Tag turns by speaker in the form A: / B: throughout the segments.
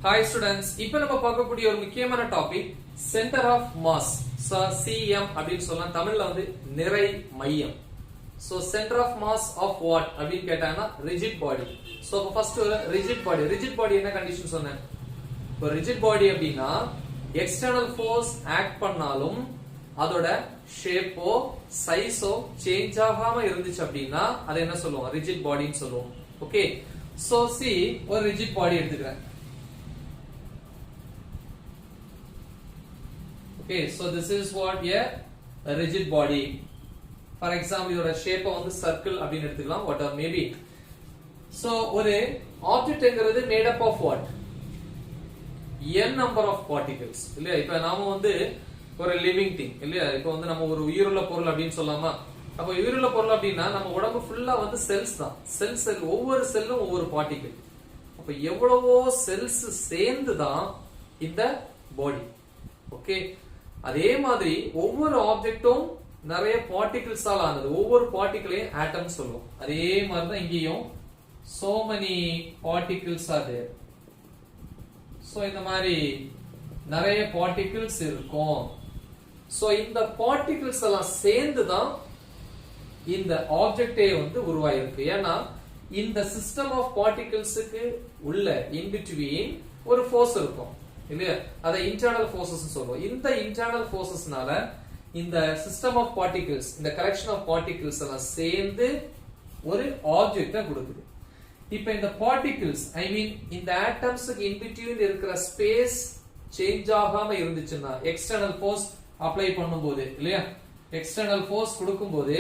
A: Hi students, இப்போ நம்ம பார்க்கக்கூடிய ஒரு முக்கியமான topic centre of mass. So CM அப்படினு சொல்லலாம். தமிழ்ல வந்து நிறை மையம். So centre of mass of what அப்படினு கேட்டாங்கன்னா ரிஜிட் பாடி. சோ ஃபர்ஸ்ட் ஒரு ரிஜிட் பாடி. ரிஜிட் பாடி என்ன கண்டிஷன் சொன்னேன்? ஒரு ரிஜிட் பாடி அப்படினா எக்ஸ்டர்னல் ஃபோர்ஸ் ஆக்ட் பண்ணாலும் அதோட ஷேப்போ சைஸோ சேஞ்ச் ஆகாம இருந்துச்சு அப்படினா அதை என்ன சொல்லுவோம்? ரிஜிட் பாடின்னு சொல்லுவோம். ஓகே. சோ see ஒரு ரிஜிட் பாடி எடுத்துக்கிறேன். Okay, so this is what a rigid body. For example, your shape வந்து circle அப்படினு எடுத்துக்கலாம், whatever maybe. So ஒரு object என்கிறது made up of what? n number of particles. இல்லையா? இப்போ நாம வந்து ஒரு living thing இல்லையா? இப்போ வந்து நம்ம ஒரு உயிருள்ள பொருள் அப்படினு சொல்லலாமா? அப்போ உயிருள்ள பொருள் அப்படினா நம்ம உடம்பு ஃபுல்லா வந்து செல்ஸ் தான். செல் ஒவ்வொரு செல்லும் ஒவ்வொரு பார்ட்டிகிள். அப்ப எவ்வளவோ செல்ஸ் சேர்ந்து தான் இந்த பாடி. ஓகே. அதே மாதிரி ஒவ்வொரு ஆப்ஜெக்டும் நிறைய பார்ட்டிகிள்ஸ் ஆல் ஆனது. ஒவ்வொரு பார்ட்டிகிளையும் ஆட்டம் சொல்லுவோம். அதே மாதிரி தான் இங்கேயும் so many particles are there. So இந்த மாதிரி நிறைய பார்ட்டிகிள்ஸ் இருக்கும். சோ இந்த பார்ட்டிகிள்ஸ் எல்லாம் சேர்ந்து தான் இந்த ஆப்ஜெக்டே வந்து உருவாயிருக்கு. ஏன்னா இந்த சிஸ்டம் ஆஃப் பார்ட்டிகிள்ஸ்க்கு உள்ள இன் பிட்வீன் ஒரு ஃபோர்ஸ் இருக்கும் இல்லையா? அதை இன்டர்னல் ஃபோர்சஸ் சொல்லுவோம். இந்த இன்டர்னல் ஃபோர்சஸ்னால இந்த சிஸ்டம் ஆஃப் பார்ட்டிகிள்ஸ், இந்த கலெக்ஷன் ஆஃப் பார்ட்டிகிள்ஸ் எல்லாம் சேர்ந்து ஒரு ஆப்ஜெக்ட்டை கொடுக்குது. இப்போ இந்த பார்ட்டிகிள்ஸ் ஐ மீன் இந்த ஆட்டம்ஸ்க்கு இன் பிட்வீன் இருக்கிற ஸ்பேஸ் சேஞ்ச் ஆகாம இருந்துச்சுன்னா எக்ஸ்டர்னல் ஃபோர்ஸ் அப்ளை பண்ணும்போது இல்லையா? எக்ஸ்டர்னல் ஃபோர்ஸ் கொடுக்கும்போது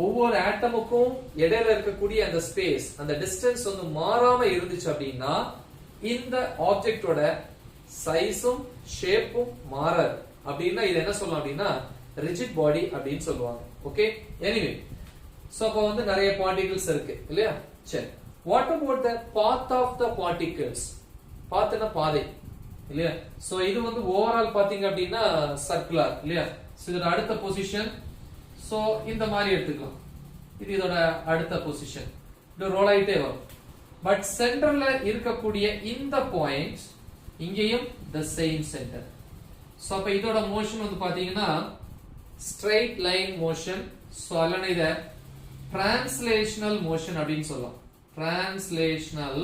A: ஒவ்வொரு ஆட்டமுக்கும் இடையில இருக்கக்கூடிய அந்த ஸ்பேஸ், அந்த டிஸ்டன்ஸ் வந்து மாறாம இருந்துச்சு அப்படின்னா இந்த ஆப்ஜெக்டோட சைஸும் ஷேப்பும் மாறாது. அப்படின்னா இது என்ன சொல்லலாம் அப்படின்னா ரிஜிட் பாடி அப்படின்னு சொல்லுவாங்க. ஓகே. எனிவே சோ அப்ப வந்து நிறைய பார்ட்டிகிள்ஸ் இருக்கு இல்லையா? சரி. What about the path of the particles? பாத்னா பாதை இல்லையா? சோ இது வந்து ஓவரால் பாத்தீங்க அப்படின்னா சர்க்குலர் இல்லையா? சோ இதோட அடுத்த பொசிஷன் சோ இந்த மாதிரி எடுத்துக்கலாம். இது இதோட அடுத்த பொசிஷன். இது ரோல் ஆயிட்டே வரும். பட் சென்டர்ல இருக்கக்கூடிய இந்த பாயிண்ட் இங்கேயும் the same center. சோ அப்ப இதோட மோஷன் வந்து பாத்தீங்கன்னா straight line motion. சோ அல்லனா இத translational motion அப்படினு சொல்லலாம். translational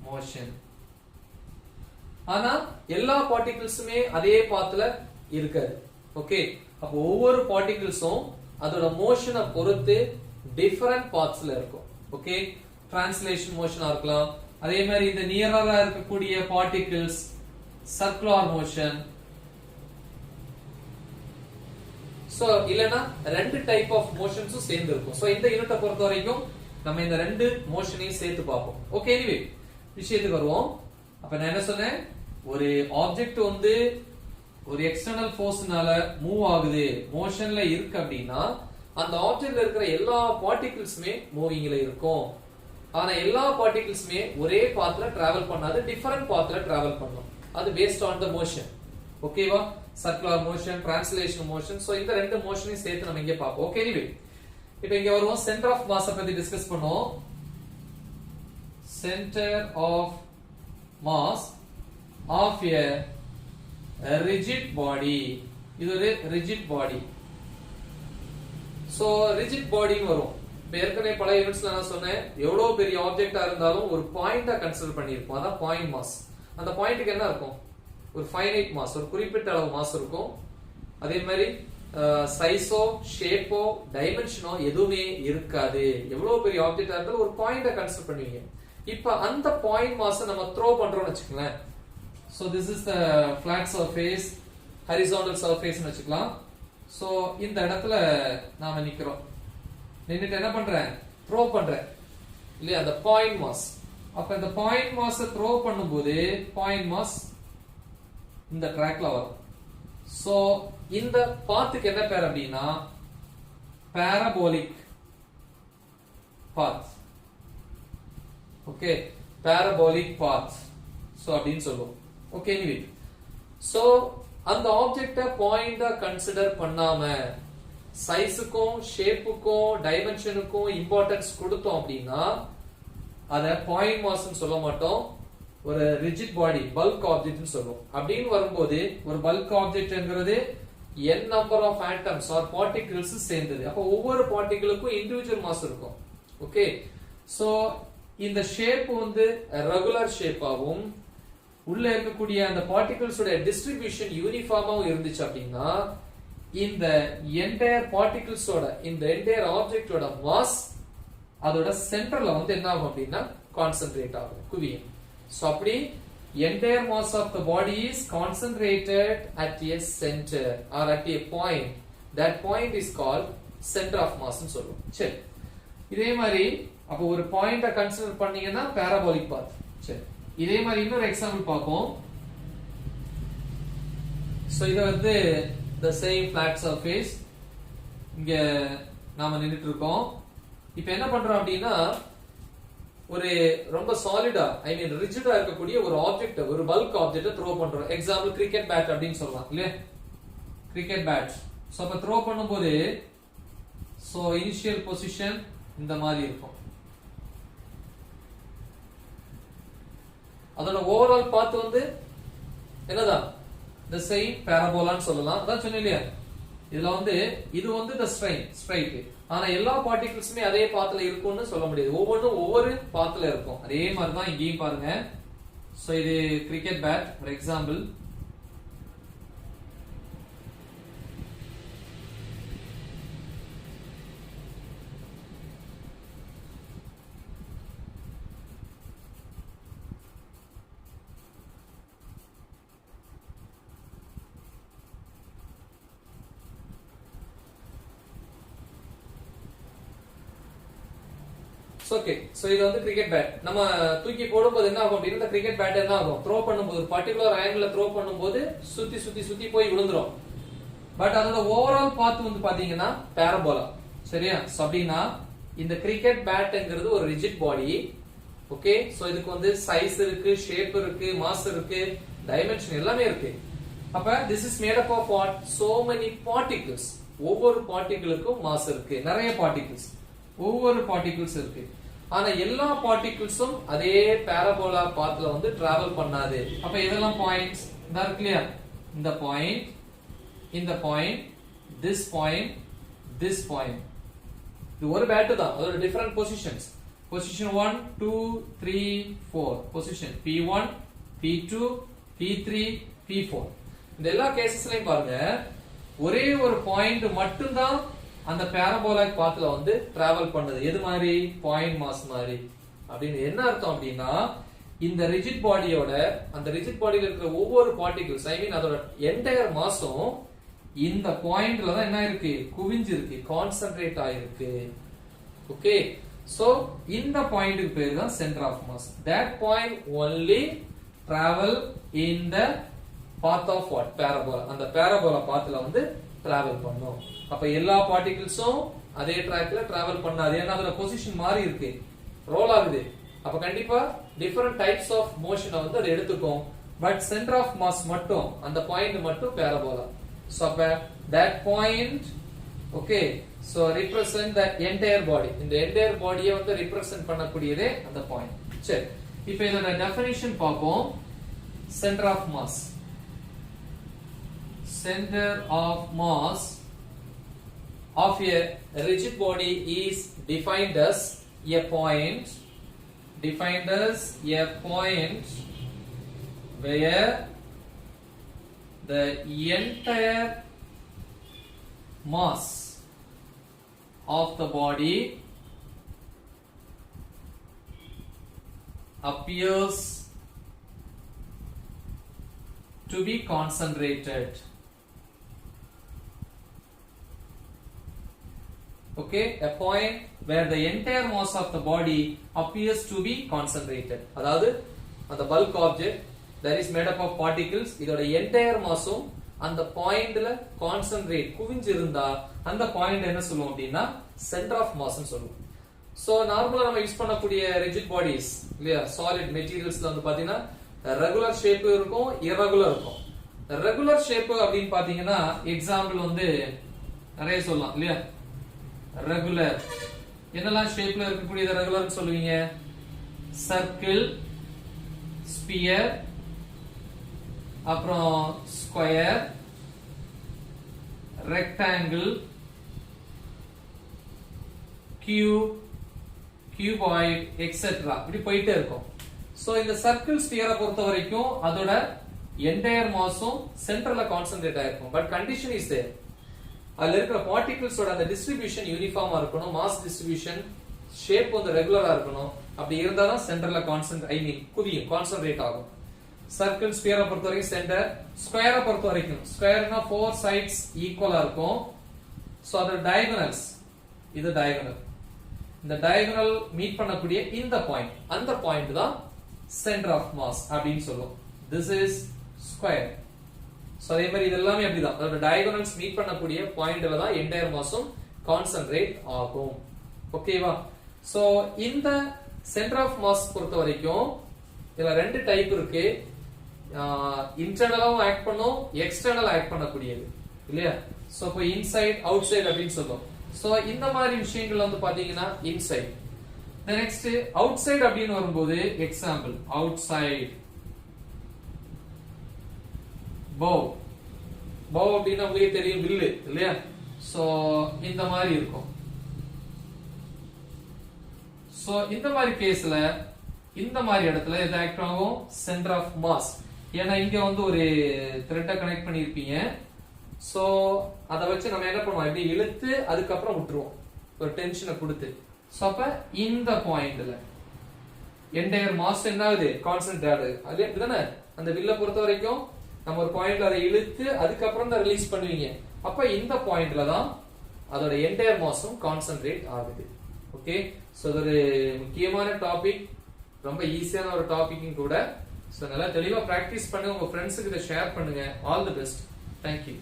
A: motion. ஆனா எல்லா பார்ட்டிகிள்ஸுமே அதே பாத்ல இருக்காது. ஓகே. அப்ப ஒவ்வொரு பார்ட்டிகிள்ஸும் அதோட மோஷனை பொறுத்து டிஃபரண்ட் பாத்ஸ்ல இருக்கும். ஓகே. டிரான்ஸ்லேஷன் மோஷனா இருக்கலாம். அதே மாதிரி இந்த நியரரா இருக்கக்கூடிய பார்ட்டிகிள்ஸ் சர்க்குலர் மோஷன். சோ இல்லனா ரெண்டு டைப் ஆஃப் மோஷன்ஸும் சேர்ந்து இருக்கும். சோ இந்த யூனிட்டை பொறுத்த வரைக்கும் நம்ம இந்த ரெண்டு மோஷனையும் சேர்த்து பார்ப்போம். ஓகே. எனிவே விஷயத்துக்கு வருவோம். அப்ப நான் என்ன சொன்னேன்? ஒரு ஆப்ஜெக்ட் வந்து ஒரு எக்ஸ்டர்னல் ஃபோர்ஸ்னால மூவ் ஆகுது, மோஷன்ல இருக்கு அப்படின்னா அந்த ஆப்ஜெக்ட்ல இருக்கிற எல்லா பார்ட்டிகிள்ஸுமே மூவிங்ல இருக்கும். ஆனா எல்லா பார்ட்டிகிள்ஸுமே ஒரே பாத்ல டிராவல் பண்ணாது, டிஃபரண்ட் பாத்ல டிராவல் பண்ணும். அது பேஸ்ட் ஆன் தி மோஷன். ஓகேவா? Circular motion, translation motion. So இந்த ரெண்டு மோஷனையும் சேர்த்து நம்ம இங்க பாப்போம். ஓகே. எனிவே இப்போ இங்க வருவோம். சென்டர் ஆஃப் மாஸ் பத்தி டிஸ்கஸ் பண்ணுவோம். Centre of mass of a rigid body. இது ஒரு ரிஜிட் பாடி. சோ ரிஜிட் பாடின்னு வரும். ஏற்கனவே பல யூனிட்ஸ்ல நான் சொன்னேன், எவ்வளவு பெரிய ஆப்ஜெக்டா இருந்தாலும் ஒரு பாயிண்டா கன்சிடர் பண்ணிருப்போம். அதான் பாயிண்ட் மாஸ். அந்த பாயிண்ட்க்கு என்ன இருக்கும்? ஒரு ஃபைனைட் மாஸ், ஒரு குறிப்பிட்ட அளவு மாஸ் இருக்கும். அதே மாதிரி சைஸோ ஷேப்போ டைமென்ஷனோ எதுவுமே இருக்காது. எவ்வளவு பெரிய ஆப்ஜெக்டா இருந்தாலும் ஒரு பாயிண்டா கன்சிடர் பண்ணுவீங்க. இப்ப அந்த பாயிண்ட் மாஸ் நம்ம த்ரோ பண்றோம்னு வச்சுக்கோங்களேன். So this is the flat surface, horizontal surface னு வச்சுக்கலாம். சோ இந்த இடத்துல நாம நிக்கிறோம். நின்னுட்டு என்ன பண்றேன்? த்ரோ பண்றேன் இல்லையா? அந்த பாயிண்ட் மாஸ். அப்ப இந்த பாயிண்ட் மாஸ் த்ரோ பண்ணும்போது பாயிண்ட் மாஸ் இந்த ட்ராக்ல வரும். சோ இந்த பாத்துக்கு என்ன பேர் அப்படின்னா பாராபோலிக் பாத். ஓகே. பாராபோலிக் பாத். சோ அப்படின்னு சொல்லுவோம். ஓகே. எனிவே சோ அந்த ஆப்ஜெக்ட்ட பாயிண்டா கன்சிடர் பண்ணாம சைஸுக்கும் ஷேப்புக்கும் டைமென்ஷனுக்கும் இம்பார்ட்டன்ஸ் கொடுத்தோம் அப்படின்னா அத பாயிண்ட் மாஸ்ன்னு சொல்ல மாட்டோம், ஒரு ரிஜிட் பாடி பல்க் ஆப்ஜெக்ட்னு சொல்லுவோம். அப்படின்னு வரும்போது ஒரு பல்க் ஆப்ஜெக்ட்ங்கிறது n number of atoms or particles சேர்ந்தது. அப்ப ஒவ்வொரு பார்ட்டிகிளுக்கும் இண்டிவிஜுவல் மாஸ் இருக்கும். ஓகே, சோ இந்த ஷேப் வந்து ரெகுலர் ஷேப்பாவும் உள்ள இருக்கக்கூடிய அந்த பார்ட்டிகிள்ஸ் உடைய டிஸ்ட்ரிபியூஷன் யூனிஃபார்மாவும் இருந்துச்சு அப்படின்னா இந்த என்டையர் பார்ட்டிகிள்ஸோட இந்த என்டையர் ஆப்ஜெக்டோட மாஸ் அதோட சென்டர்ல வந்து என்ன ஆகும் அப்படின்னா கான்சென்ட்ரேட் ஆகும், குவியும். சோ அப்படி entire mass of the body is concentrated at a center or at a point. That point is called center of mass னு சொல்லுவோம். சரி, இதே மாதிரி அப்ப ஒரு பாயிண்ட கன்சிடர் பண்ணீங்கன்னா parabolic path. சரி, இதே மாதிரி இன்னொரு எக்ஸாம்பிள் பார்ப்போம். சோ இது வந்து the same flat surface. இங்க நாம நின்னுட்டு இருக்கோம். இப்போ என்ன பண்றோம் அப்படின்னா ஒரு ரொம்ப சாலிடா ஐ மீன் ரிஜிடா இருக்கக்கூடிய ஒரு ஆப்ஜெக்ட், ஒரு பல்க் ஆப்ஜெக்ட் த்ரோ பண்றோம். எக்ஸாம்பிள் கிரிக்கெட் பேட் அப்படின்னு சொல்லலாம் இல்லையா, கிரிக்கெட் பேட். சோ அப்ப த்ரோ பண்ணும்போது சோ இனிஷியல் பொசிஷன் இந்த மாதிரி இருக்கும். அதோட ஓவரால் பாத் வந்து என்னதான் the same parabola சொல்லலாம். அதான் சொன்னேன் இல்லையா, இதுல வந்து இது வந்து the straight. ஆனா எல்லா பார்ட்டிகிள்ஸுமே அதே பாத்துல இருக்கும்னு சொல்ல முடியாது. ஒவ்வொன்றும் ஒவ்வொரு பாத்துல இருக்கும். அதே மாதிரி தான் இங்கேயும் பாருங்க. சோ இது cricket bat for example. Okay, so இது வந்து கிரிக்கெட் பேட். நம்ம தூக்கி போடும்போது என்ன ஆகும் அப்படின்னா கிரிக்கெட் பேட் என்ன ஆகும், த்ரோ பண்ணும்போது பர்టిక్యులர் ஆங்கிள்ல த்ரோ பண்ணும்போது சுத்தி சுத்தி சுத்தி போய் விழுந்துரும். பட் அதோட ஓவரால் பாத் வந்து பாத்தீங்கன்னா பாராபோலா. சரியா, சோ அப்படினா இந்த கிரிக்கெட் பேட்ங்கிறது ஒரு ரிஜிட் பாடி. ஓகே, சோ இதுக்கு வந்து சைஸ் இருக்கு, ஷேப் இருக்கு, மாஸ் இருக்கு, டைமென்ஷன் எல்லாமே இருக்கு. அப்ப this is made up of what, so many particles. ஒவ்வொரு பார்ட்டிகிளுக்கும் மாஸ் இருக்கு, நிறைய பார்ட்டிகிள்ஸ், ஒவ்வொரு பார்ட்டிகிள்ஸ் இருக்கு. ஆனா எல்லா பார்ட்டிகிள்ஸும் அதே பாராபோலா பாத்ல வந்து டிராவல் பண்ணாது. அப்ப இதெல்லாம் பாயிண்ட்ஸ் இந்த இருக்கு இல்லையா, இந்த பாயிண்ட், இந்த point, this point, this point. இது ஒரு பேட் தான், அதோட different positions. Position 1 2 3 4 position P1 P2 P3 P4. இந்த எல்லா கேசஸ்லயும் பாருங்க ஒரே ஒரு பாயிண்ட் மட்டும் தான் அந்த பாராபோலாய்க் பாத்ல வந்து டிராவல் பண்ணுது. எது மாதிரி, பாயிண்ட் மாஸ் மாதிரி. அப்படின்னு என்ன அர்த்தம் அப்படின்னா இந்த ரிஜிட் பாடியோட அந்த ரிஜிட் பாடியில இருக்கிற ஒவ்வொரு பார்ட்டிகிள்ஸ் ஐ மீன் அதோட என்டையர் மாஸும் இந்த பாயிண்ட்ல தான் என்ன இருக்கு, குவிஞ்சிருக்கு, கான்சென்ட்ரேட் ஆயிருக்கு. ஓகே, சோ இந்த பாயிண்ட்க்கு பேரு தான் centre of mass. That point only travel in the path of what, parabola. அந்த பாராபோலா பாத்ல வந்து டிராவல் பண்ணும். அப்ப எல்லா பார்ட்டிகிள்ஸும் அதே ட்ராக்ல டிராவல் பண்ணாது. ஏன்னா அதோட பொசிஷன் மாறி இருக்கு, ரோல் ஆகுது. அப்ப கண்டிப்பா டிஃபரண்ட் டைப்ஸ் ஆஃப் மோஷனை வந்து அது எடுத்துக்கும். பட் சென்டர் ஆஃப் மாஸ் மட்டும், அந்த பாயிண்ட் மட்டும் பாராபோலா. சோ அப்ப that point, okay, so represent the entire body. இந்த entire body வந்து represent பண்ணக்கூடியதே அந்த பாயிண்ட். சரி, இப்போ இதோட டெஃபினிஷன் பார்ப்போம். Centre of mass. Center of mass of a rigid body is defined as a point where the entire mass of the body appears to be concentrated. Okay, a point where the entire mass of the body appears to be concentrated. அதாவது அந்த bulk object that is made up of particles, இதோட entire massம் அந்த பாயிண்ட்ல concentrate குவிஞ்சு இருந்தா அந்த point என்ன சொல்லுவோம் அப்படின்னா சென்டர் ஆஃப் மாஸ் னு சொல்லுவோம். சோ நார்மலா நம்ம யூஸ் பண்ணக்கூடிய ரிஜிட் பாடிஸ் இல்லையா, சாலிட் மெட்டீரியல்ஸ்ல வந்து பாத்தீங்கன்னா ரெகுலர் ஷேப் இருக்கும், irregular இருக்கும். ரெகுலர் ஷேப் அப்படின்னு பாத்தீங்கன்னா எக்ஸாம்பிள் வந்து நிறைய சொல்லலாம் இல்லையா. ரெகுலர் என்னெல்லாம் ஷேப்ல இருக்கக்கூடியது ரெகுலர் சொல்லுவீங்க, சர்க்கிள், ஸ்பியர், அப்புறம் square, rectangle, cube, cuboid etcetera இப்படி போயிட்டே இருக்கும். சோ இந்த சர்க்கிள் ஸ்பியரை பொறுத்த வரைக்கும் அதோட என்டையர் மாஸும் சென்டர்ல கான்சென்ட்ரேட் ஆயிருக்கும். பட் கண்டிஷன் இஸ் தேர், அதுல இருக்கிற பார்ட்டிகிள்ஸோட அந்த டிஸ்ட்ரிபியூஷன் யூனிஃபார்மா இருக்கணும், மாஸ் டிஸ்ட்ரிபியூஷன் ஷேப் வந்து ரெகுலரா இருக்கணும். அப்படி இருந்தா தான் சென்டர்ல குவியும், கான்சென்ட்ரேட் ஆகும். சர்க்கிள் ஸ்பியரை பொறுத்த வரைக்கும் சென்டர், ஸ்கொயரை பொறுத்த வரைக்கும் ஸ்கொயர்னா 4 சைட்ஸ் ஈக்குவலா இருக்கும். சோ அதோட டயகனல்ஸ், இது டயகனல், இந்த டயகனல் மீட் பண்ணக்கூடிய இந்த பாயிண்ட், அந்த பாயிண்ட் தான் சென்டர் ஆஃப் மாஸ் அப்படின்னு சொல்லுவோம். This is square. சோ அதே மாதிரி இது எல்லாமே அப்படிதான், அதோட டயகனல்ஸ் மீட் பண்ணக்கூடிய பாயிண்ட்ல தான் என்டையர் மாஸும் கான்சென்ட்ரேட் ஆகும். ஓகேவா? சோ இந்த சென்டர் ஆஃப் மாஸ் பொறுத்த வரைக்கும் இதுல ரெண்டு டைப் இருக்கு. இன்டர்னலாவும் ஆக்ட் பண்ணும், எக்ஸ்டர்னல் ஆக்ட் பண்ணக்கூடியது இல்லையா? சோ இப்போ இன்சைட் அவுட் சைடு அப்படின்னு சொல்லுவோம். சோ இந்த மாதிரி விஷயங்கள் வந்து பாத்தீங்கன்னா இன்சைட். நெக்ஸ்ட் அவுட் சைடு அப்படின்னு வரும்போது example out side bow. bow அப்படின்னா உங்களுக்கு தெரியும், வில்லு இல்லையா? சோ இந்த மாதிரி இருக்கும். சோ இந்த மாதிரி கேஸ்ல இந்த மாதிரி இடத்துல எது ஆக்ட் ஆகும்? Centre of mass. ஏன்னா இங்க வந்து ஒரு த்ரெட்டை கனெக்ட் பண்ணிருப்பீங்க. சோ அத வச்சு நம்ம என்ன பண்ணுவோம், இப்படி இழுத்து அதுக்கப்புறம் விட்டுருவோம் ஒரு டென்ஷனை கொடுத்து. சோ அப்ப இந்த பாயிண்ட்ல என்டையர் மாஸ் என்ன ஆகுது? கான்சென்ட்ரேட் ஆகுது. அது அப்படிதானே அந்த வில்ல பொறுத்த வரைக்கும் நம்ம ஒரு பாயிண்ட்ல அதை இழுத்து அதுக்கப்புறம் தான் ரிலீஸ் பண்ணுவீங்க. அப்ப இந்த பாயிண்ட்ல தான் அதோட என்டையர் மாஸும் கான்சென்ட்ரேட் ஆகுது. ஓகே, சோ இது ஒரு முக்கியமான டாபிக், ரொம்ப ஈஸியான ஒரு டாபிக்கும் கூட. சோ நல்லா தெளிவா பிராக்டிஸ் பண்ணி உங்க ஃப்ரெண்ட்ஸுக்கு இதை ஷேர் பண்ணுங்க. All the best. தேங்க்யூ.